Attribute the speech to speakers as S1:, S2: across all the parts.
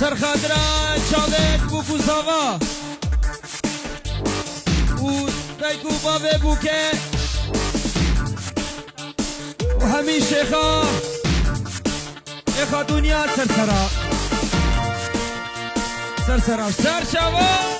S1: سرخادرا چاوت بوکو زاوا و دایکو باوه بوکه و همین شیخا شیخا دنیا سرسرا سرسرا سرشوا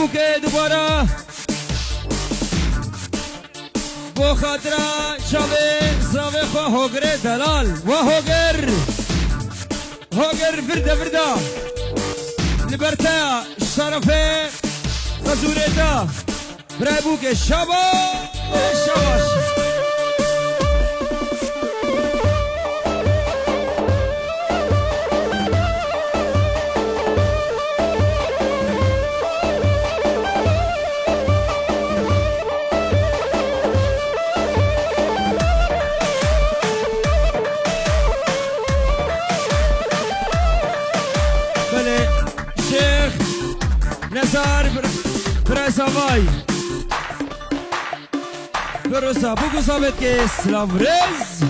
S1: بوکه دوباره با خاطر چاوه زاوه خواه هوگره دلال و هوگر فرده لبرتا شرفه خزورتا برای بوکه شباش نزار برساوای برسا بگو ثابت که اسلام رز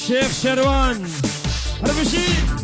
S1: شيخ شروان هربشي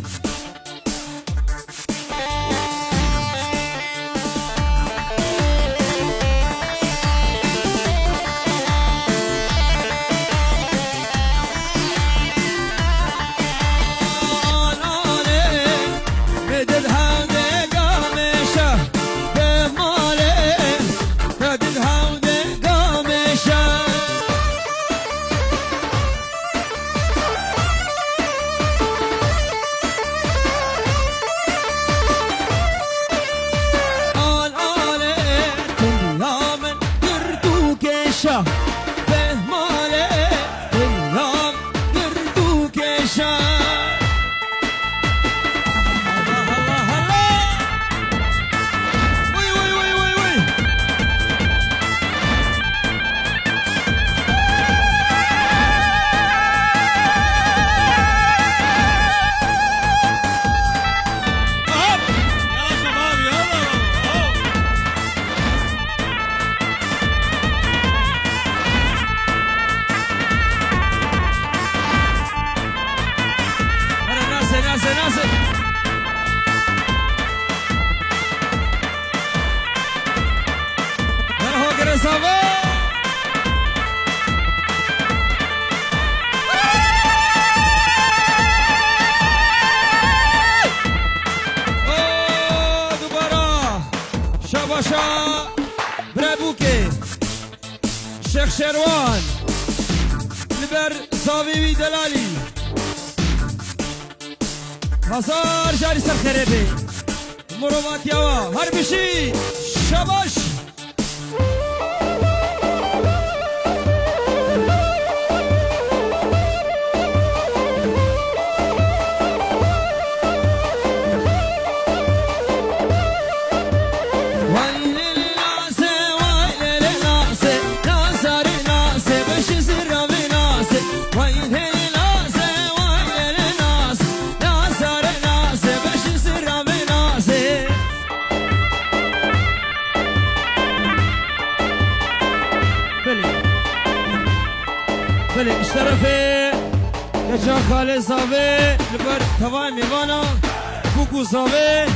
S1: شيخ شروان لبر صاوي دلالي هزار جاري سر خريبي مروات يوا هربشي شباش بله اشترفه کجا خاله زاوه لبر توای میوانا بوکو زاوه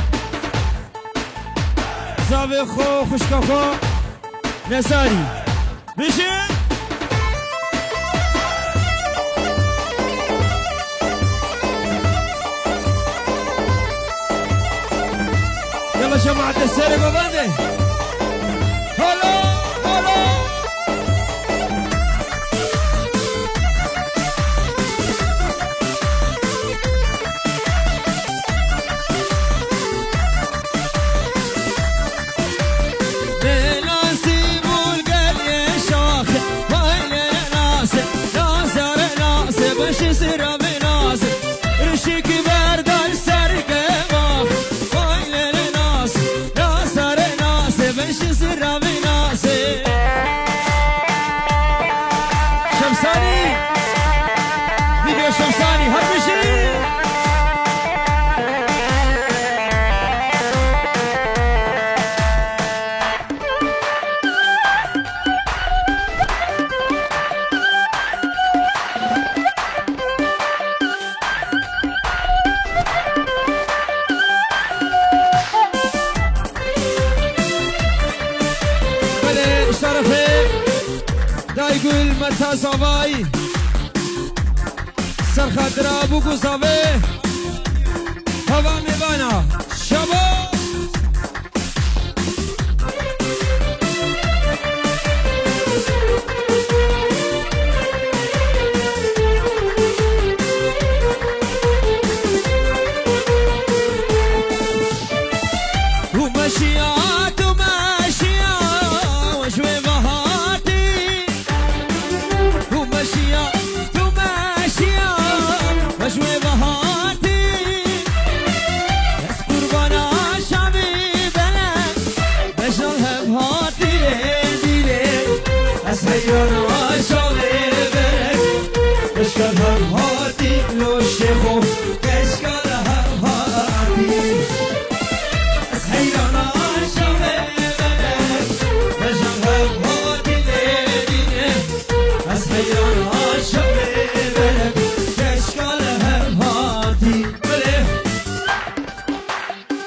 S1: زاوه خو خوشکا خو نزاری بشه يلا جماعة السير ببندي هلا هلا بناسي والقل يشاخ وين ناسي ناصر ناسي باش يصير بناسي رشيك برد السرق شمساني فيديو شمساني هبشي بله اشترفه دا يقول متى زواي سر خاطر ابوكو زاوي هوا ميوانا شباب ومشيات وماشيات وشوي بهاتي ومشيات وشوي بهاتي بس قربانا شعبي بلد بشرها بهاتي ديلي بس هيانا شعبي بلد بشرها بهاتي لو الشيخو كشكالها بهاتي بس هيانا شعبي بلد بشرها بهاتي ديلي بس هيانا شعبي بلد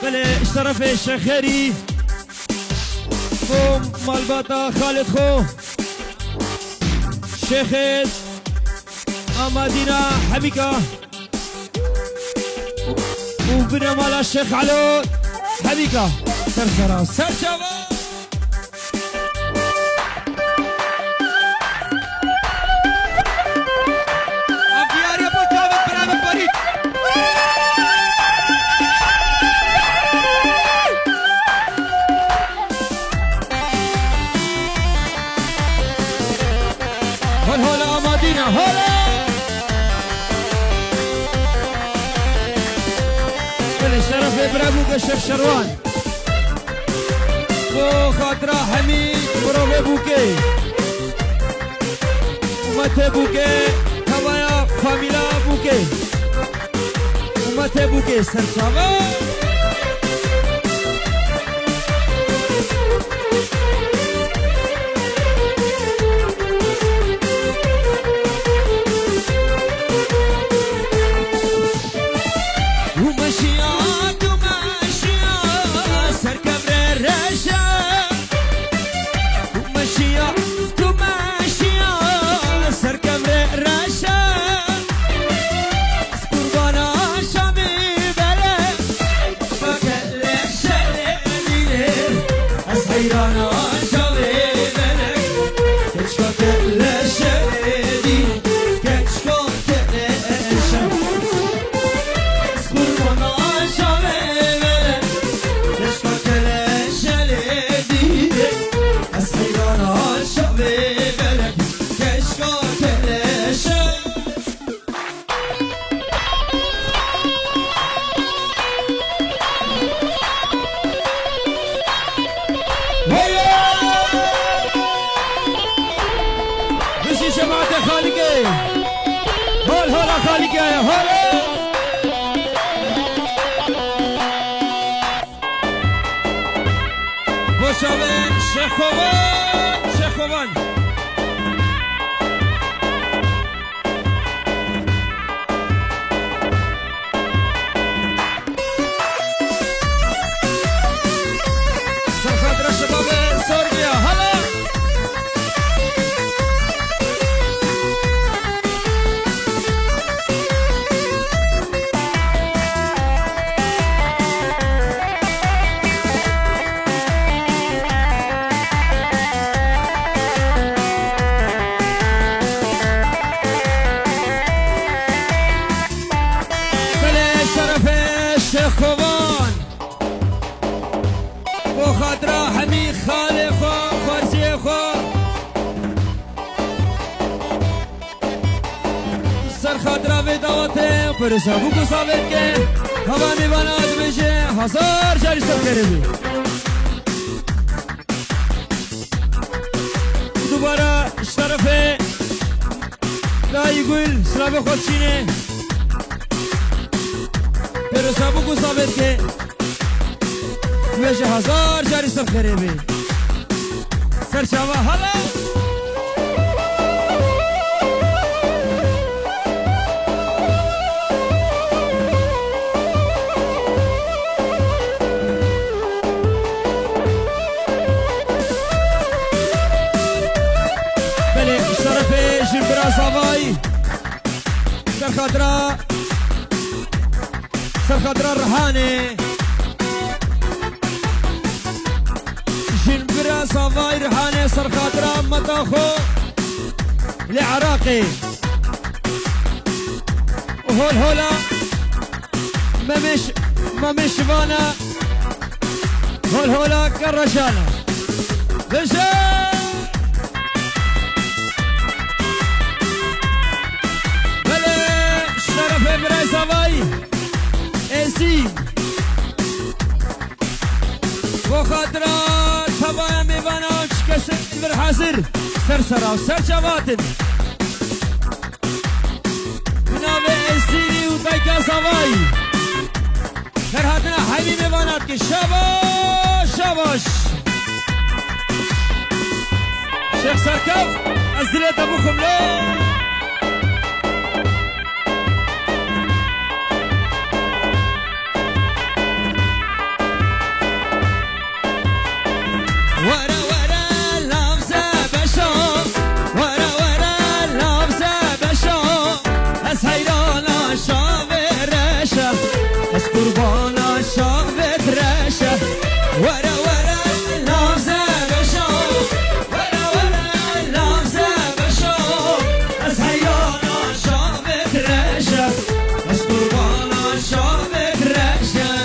S1: بله اشترف الشخري خو مالباتا خالد خو شيخ امادينا حبيكا وبنا مالا الشيخ علو حبيكا سرسرا سرشابا هلا مدينة هلا بالشرف ابراهيم الشيخ شروان وخاطرة حميد برافو بوكي ومتى بوكي هوايا فاميلا بوكي ومتى بوكي سرشابا هلا خالق يا هلا بوشاوين شيخوان برسا بگو ثابت که هوا میباند بشه 1000 جاری سب کرده دوباره طرف لای گل سلام خودشینه برسا بگو ثابت که بشه 1000 جاری سب کرده سرچاوه حالا سوای سرخدرا رهانه جنبرا سوای رهانه سرخدرا متاخو لعراقي وهول هولا مش فانا هول هولا كالرجالة رجال برای سوای ایسی و خاطرات سوای میواناش کسی بر حاضر سرسرا و سرچواتن بنابه ایسی و تایکا سوای در حدنا حیمی میوانات که شباش شباش شیخ سرکف از دلیت ابو خملو قربانا شافت رشا ورا ورا لامزة بشو ورا ورا لامزة بشو از حيانا شافت رشا از قربانا شافت رشا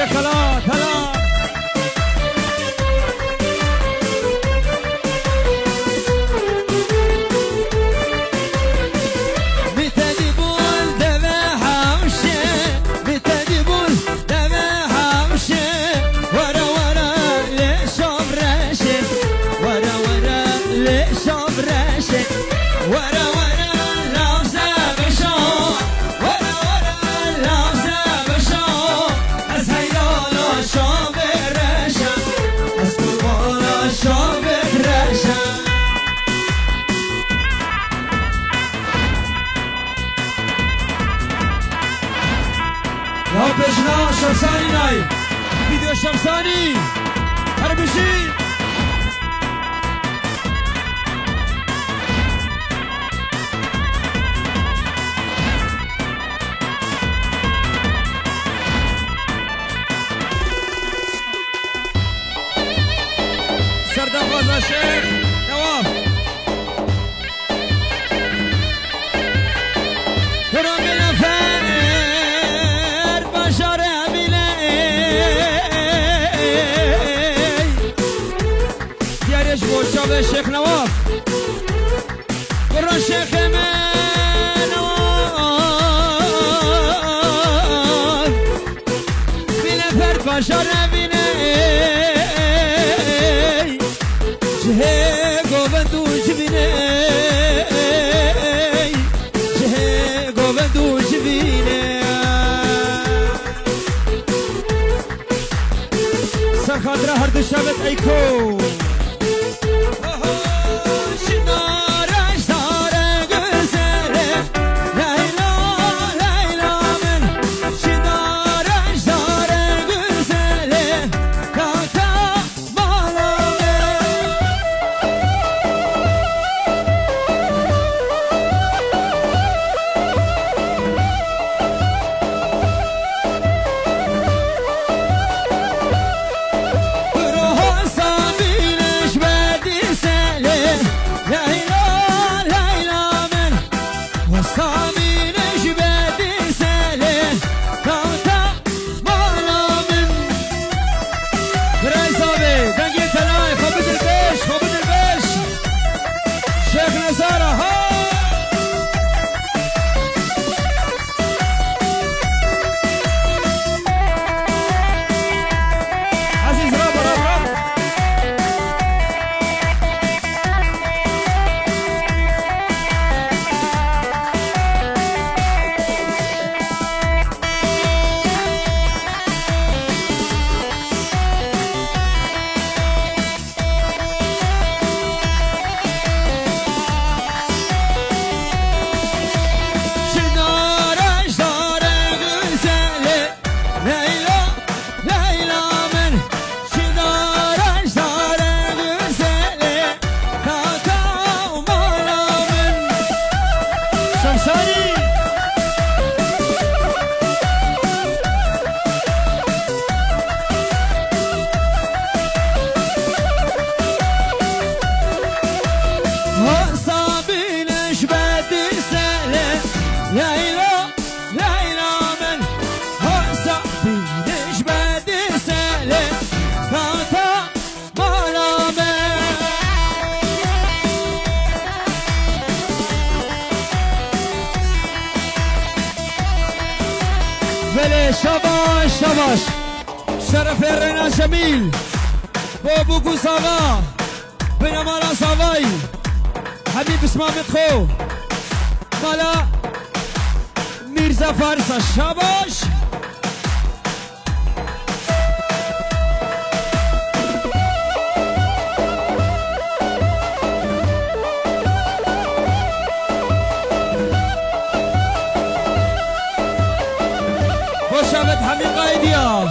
S1: خلاص هلا بتجيبون دمى حمشة بتجيبون دمى حمشة ورا ورا ليش براشة ورا ورا ليش براشة ورا ورا لامزة بشو ورا ورا لامزة بشو از حيانا شافت رشا از قربانا شافت رشا یا بجنا شمسانی نای ویدیو شمسانی هر بشید سردار الشيخ نواف كرم الفار بشر أميني دياريش بوشاب الشيخ نواف كرم الشيخ نواف بالفار بشر أميني جه گوبندو جبینه جه گوبندو جبینه سرخادره هر دو شبت ایکو بله شاباش شاباش شرف رنا جمیل بابو گوزاغا بنا مالا ساوای حبیب اسمامت خو مالا میرزا فارسا شاباش خوشابت همین قایدیا